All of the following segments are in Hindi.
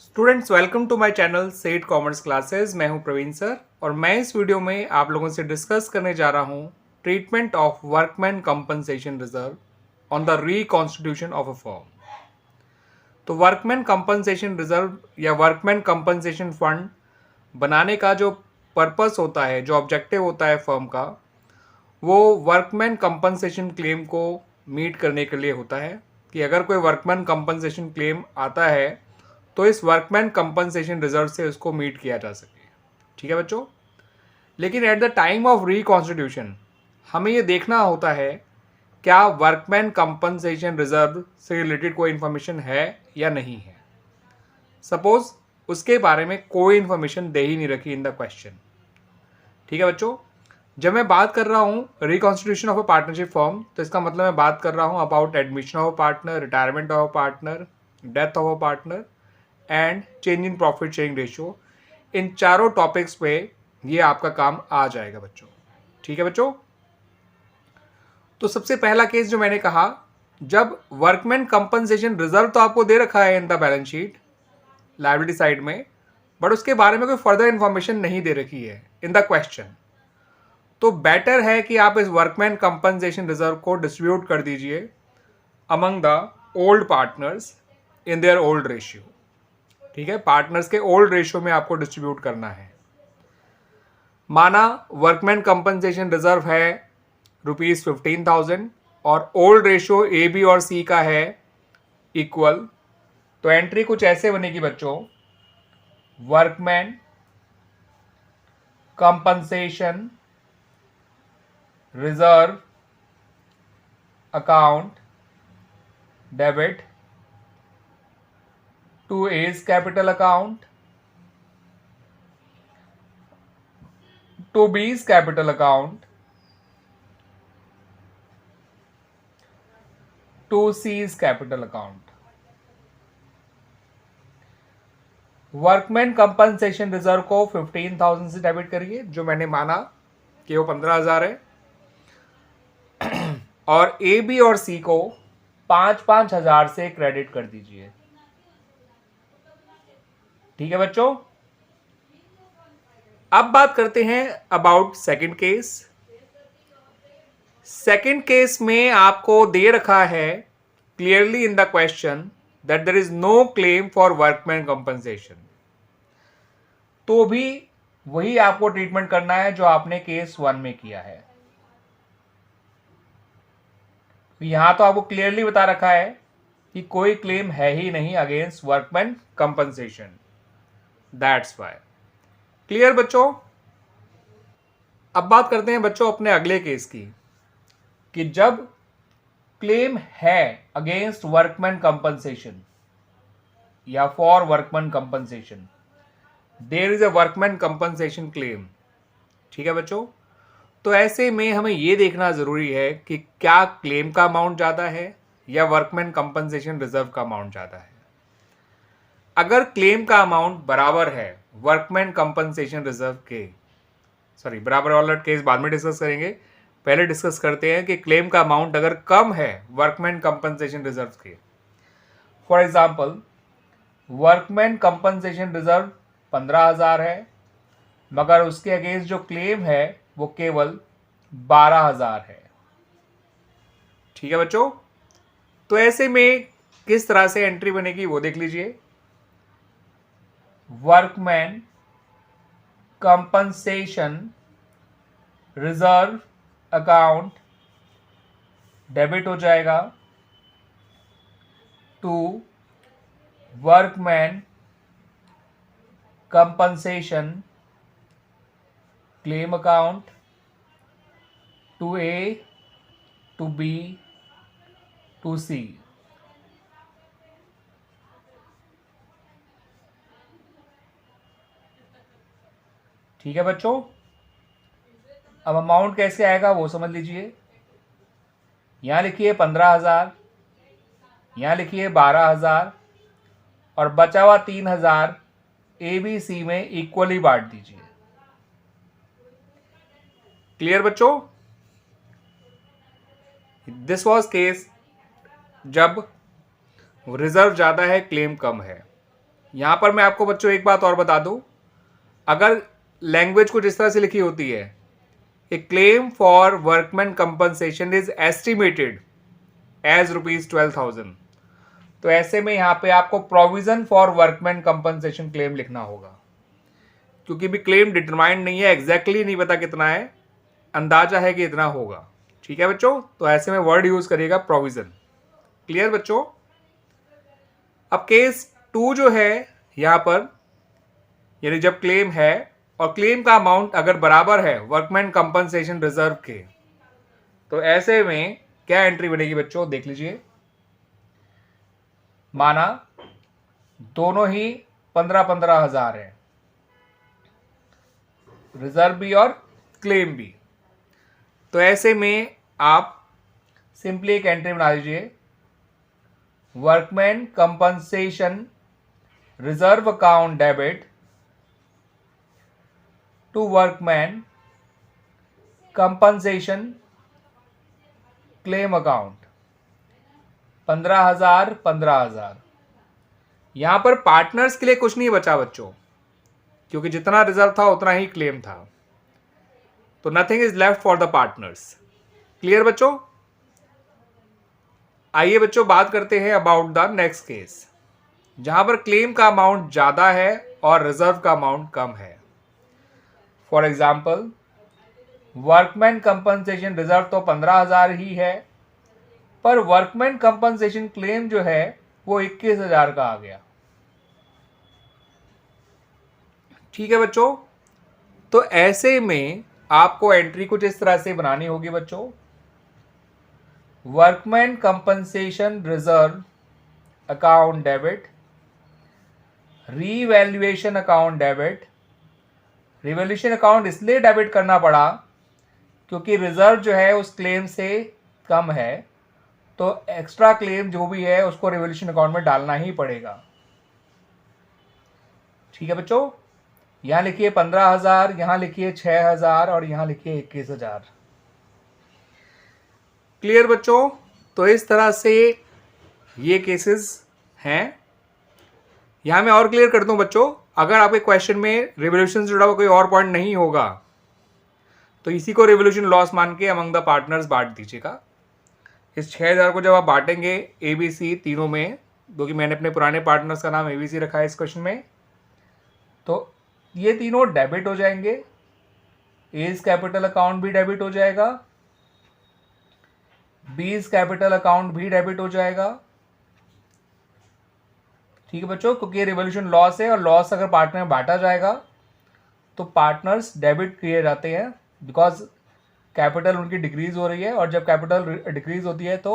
Students welcome to my channel set commerce classes. मैं हूं प्रवीण सर और मैं इस वीडियो में आप लोगों से डिस्कस करने जा रहा हूं treatment of workman compensation reserve on the reconstitution of a firm. तो वर्कमैन कंपनसेशन रिजर्व या वर्कमैन कंपनसेशन फंड बनाने का जो पर्पस होता है, जो ऑब्जेक्टिव होता है फर्म का, वो वर्कमैन कंपनसेशन क्लेम को मीट करने के लिए होता है कि अगर कोई वर्कमैन कंपनसेशन क्लेम आता है तो इस वर्कमैन कंपनसेशन रिजर्व से उसको मीट किया जा सके। ठीक है बच्चों, लेकिन at the time of reconstitution हमें ये देखना होता है क्या वर्कमैन कंपनसेशन रिजर्व से रिलेटेड कोई इन्फॉर्मेशन है या नहीं है। सपोज उसके बारे में कोई इन्फॉर्मेशन दे ही नहीं रखी इन द क्वेश्चन। ठीक है बच्चों, जब मैं बात कर रहा हूँ reconstitution of a partnership firm तो इसका मतलब मैं बात कर रहा हूँ about admission of a partner, retirement of a partner, death of a partner and change in profit sharing ratio. इन चारों टॉपिक्स पे ये आपका काम आ जाएगा बच्चों। ठीक है बच्चों, तो सबसे पहला केस जो मैंने कहा, जब वर्कमैन कंपनसेशन रिजर्व तो आपको दे रखा है in the balance sheet liability side में, बट उसके बारे में कोई फर्दर इंफॉर्मेशन नहीं दे रखी है इन द क्वेश्चन, तो बेटर है कि आप इस वर्कमैन कंपनसेशन रिजर्व को डिस्ट्रीब्यूट कर दीजिए among the old partners in their old ratio. ठीक है, पार्टनर्स के ओल्ड रेशियो में आपको डिस्ट्रीब्यूट करना है। माना वर्कमैन कंपनसेशन रिजर्व है ₹15,000 और ओल्ड रेशियो ए बी और सी का है इक्वल, तो एंट्री कुछ ऐसे बनेगी बच्चों, workman compensation reserve account debit to A's capital account to B's capital account to C's capital account. Workman compensation reserve को 15,000 से डेबिट करिए, जो मैंने माना कि वो 15,000 है, और ए बी और सी को 5-5 हजार से क्रेडिट कर दीजिए। ठीक है बच्चों, अब बात करते हैं about second case. Second case में आपको दे रखा है clearly in the question that there is no claim for workman compensation, तो भी वही आपको ट्रीटमेंट करना है जो आपने केस 1 में किया है। यहां तो आपको क्लियरली बता रखा है कि कोई क्लेम है ही नहीं against workman compensation, that's why. Clear बच्चों, अब बात करते हैं बच्चों अपने अगले केस की, कि जब क्लेम है अगेंस्ट वर्कमैन कंपनसेशन या for workman compensation, there is a workman compensation claim. ठीक है बच्चों, तो ऐसे में हमें यह देखना जरूरी है कि क्या क्लेम का अमाउंट ज्यादा है या वर्कमैन कंपनसेशन रिजर्व का अमाउंट ज्यादा है। अगर क्लेम का अमाउंट बराबर है वर्कमैन कंपनसेशन रिजर्व के, सॉरी बराबर वाला केस बाद में डिस्कस करेंगे, पहले डिस्कस करते हैं कि क्लेम का अमाउंट अगर कम है वर्कमैन कंपनसेशन रिजर्व के। For example workman compensation reserve 15,000 है, मगर उसके अगेंस्ट जो क्लेम है वो केवल 12,000 है। ठीक है बच्चों, तो ऐसे में किस तरह से एंट्री बनेगी वो देख लीजिए। Workman compensation reserve account debit हो जाएगा to workman compensation claim account to A to B to C. ठीक है बच्चों, अब अमाउंट कैसे आएगा वो समझ लीजिए। यहां लिखिए 15,000, यहां लिखिए 12,000 और बचा हुआ 3,000 ए बी सी में इक्वली बांट दीजिए। क्लियर बच्चों, दिस वॉज केस जब रिजर्व ज्यादा है क्लेम कम है। यहाँ पर मैं आपको बच्चों एक बात और बता दूँ, अगर लैंग्वेज कुछ इस तरह से लिखी होती है, a claim for workman compensation is estimated as ₹12,000, तो ऐसे में यहाँ पे आपको provision for workman compensation claim लिखना होगा, क्योंकि भी क्लेम डिटरमाइंड नहीं है, एग्जैक्टली नहीं पता कितना है, अंदाजा है कि इतना होगा। ठीक है बच्चों, तो ऐसे में वर्ड यूज करिएगा प्रोविजन। क्लियर बच्चों। अब केस 2 जो है यहाँ पर, यानी जब क्लेम है और क्लेम का अमाउंट अगर बराबर है वर्कमैन कंपनसेशन रिजर्व के, तो ऐसे में क्या एंट्री बनेगी बच्चों, देख लीजिए। माना दोनों ही 15-15 हजार है, रिजर्व भी और क्लेम भी, तो ऐसे में आप सिंपली एक एंट्री बना दीजिए, workman compensation reserve account debit to workman compensation claim account 15,000 15,000। यहां पर पार्टनर्स के लिए कुछ नहीं बचा बच्चों, क्योंकि जितना रिजर्व था उतना ही क्लेम था, तो nothing is left for the partners. Clear बच्चों। आइए बच्चों बात करते हैं अबाउट द नेक्स्ट केस, जहां पर क्लेम का अमाउंट ज्यादा है और रिजर्व का अमाउंट कम है। For example, workman compensation reserve तो 15,000 ही है, पर वर्कमैन कंपनसेशन क्लेम जो है वो 21,000 का आ गया। ठीक है बच्चों, तो ऐसे में आपको एंट्री कुछ इस तरह से बनानी होगी बच्चों, workman compensation reserve account debit, revaluation account debit. Revaluation account इसलिए डेबिट करना पड़ा क्योंकि रिजर्व जो है उस क्लेम से कम है, तो एक्स्ट्रा क्लेम जो भी है उसको रिवैल्यूएशन अकाउंट में डालना ही पड़ेगा। ठीक है बच्चों, यहां लिखिए 15,000, यहां लिखिए 6,000 और यहां लिखिए 21,000। क्लियर बच्चों। तो इस तरह से ये केसेस हैं। यहां मैं और क्लियर कर दूं बच्चों, अगर आपके क्वेश्चन में रिवोल्यूशन से जुड़ा हुआ कोई और पॉइंट नहीं होगा तो इसी को रिवोल्यूशन लॉस मान के अमंग द पार्टनर्स बांट दीजिएगा। इस 6,000 को जब आप बांटेंगे ABC तीनों में, क्योंकि मैंने अपने पुराने पार्टनर्स का नाम ABC रखा है इस क्वेश्चन में, तो ये तीनों डेबिट हो जाएंगे। एज कैपिटल अकाउंट भी डेबिट हो जाएगा, बीज कैपिटल अकाउंट भी डेबिट हो जाएगा। ठीक है बच्चों, क्योंकि ये रिवोल्यूशन लॉस है और लॉस अगर पार्टनर में बांटा जाएगा तो पार्टनर्स डेबिट किए जाते हैं, बिकॉज कैपिटल उनकी डिक्रीज हो रही है, और जब कैपिटल डिक्रीज होती है तो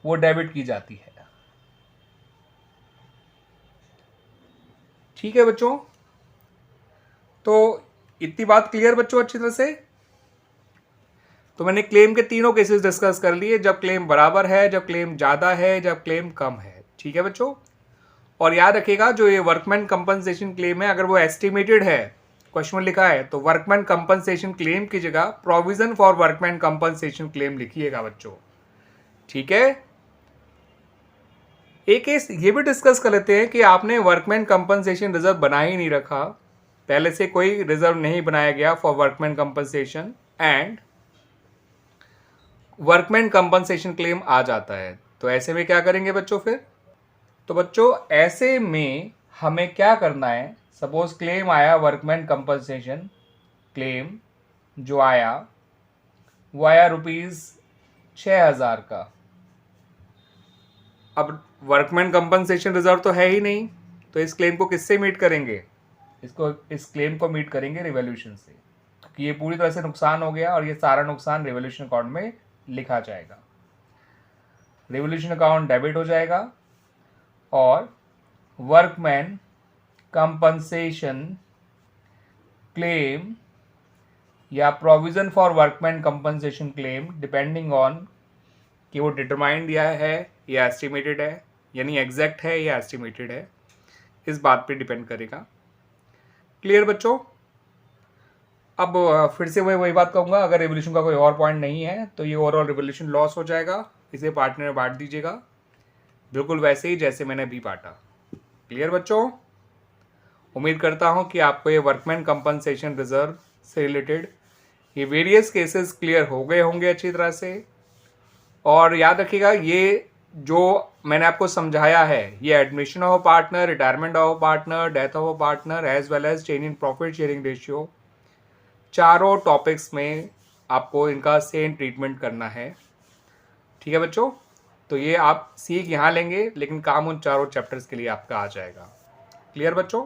वो डेबिट की जाती है। ठीक है बच्चों, तो इतनी बात क्लियर बच्चों अच्छी तरह से। तो मैंने क्लेम के तीनों केसेस डिस्कस कर लिए, जब क्लेम बराबर है, जब क्लेम ज्यादा है, जब क्लेम कम है। ठीक है बच्चों, और याद रखिएगा जो ये वर्कमैन कंपनसेशन क्लेम है, अगर वो एस्टिमेटेड है, क्वेश्चन में लिखा है, तो वर्कमैन कंपनसेशन क्लेम की जगह provision for workman compensation claim लिखिएगा बच्चों। ठीक है। एक केस ये भी डिस्कस कर लेते हैं कि आपने वर्कमैन कंपनसेशन रिजर्व बना ही नहीं रखा, पहले से कोई रिजर्व नहीं बनाया गया for workman compensation, and workman compensation claim आ जाता है, तो ऐसे में क्या करेंगे बच्चों फिर? तो बच्चों ऐसे में हमें क्या करना है, सपोज क्लेम आया वर्कमैन कंपनसेशन क्लेम जो आया वो आया ₹6,000 का। अब वर्कमैन कंपनसेशन रिजर्व तो है ही नहीं, तो इस क्लेम को किससे मीट करेंगे? इस क्लेम को मीट करेंगे रिवोल्यूशन से, क्योंकि ये पूरी तरह से नुकसान हो गया और ये सारा नुकसान रिवोल्यूशन अकाउंट में लिखा जाएगा। रिवोल्यूशन अकाउंट डेबिट हो जाएगा और वर्कमैन कंपनसेशन क्लेम या provision for workman compensation claim, depending on कि वो डिटरमाइंड है या एस्टिमेटेड है, यानी एग्जैक्ट है या एस्टिमेटेड है, इस बात पे डिपेंड करेगा। क्लियर बच्चों। अब फिर से मैं वही बात कहूँगा, अगर रिवोल्यूशन का कोई और पॉइंट नहीं है तो ये ओवरऑल रिवोल्यूशन लॉस हो जाएगा, इसे पार्टनर में बांट दीजिएगा, बिल्कुल वैसे ही जैसे मैंने अभी बांटा। क्लियर बच्चों? उम्मीद करता हूँ कि आपको ये वर्कमैन कंपनसेशन रिजर्व से रिलेटेड ये वेरियस केसेस क्लियर हो गए होंगे अच्छी तरह से। और याद रखिएगा, ये जो मैंने आपको समझाया है, ये admission of partner, retirement of partner, death of partner as well as change in profit sharing ratio, चारों टॉपिक्स में आपको इनका सेम ट्रीटमेंट करना है। ठीक है बच्चों? तो ये आप सीख यहाँ लेंगे, लेकिन काम उन चारों चैप्टर्स के लिए आपका आ जाएगा। क्लियर बच्चों?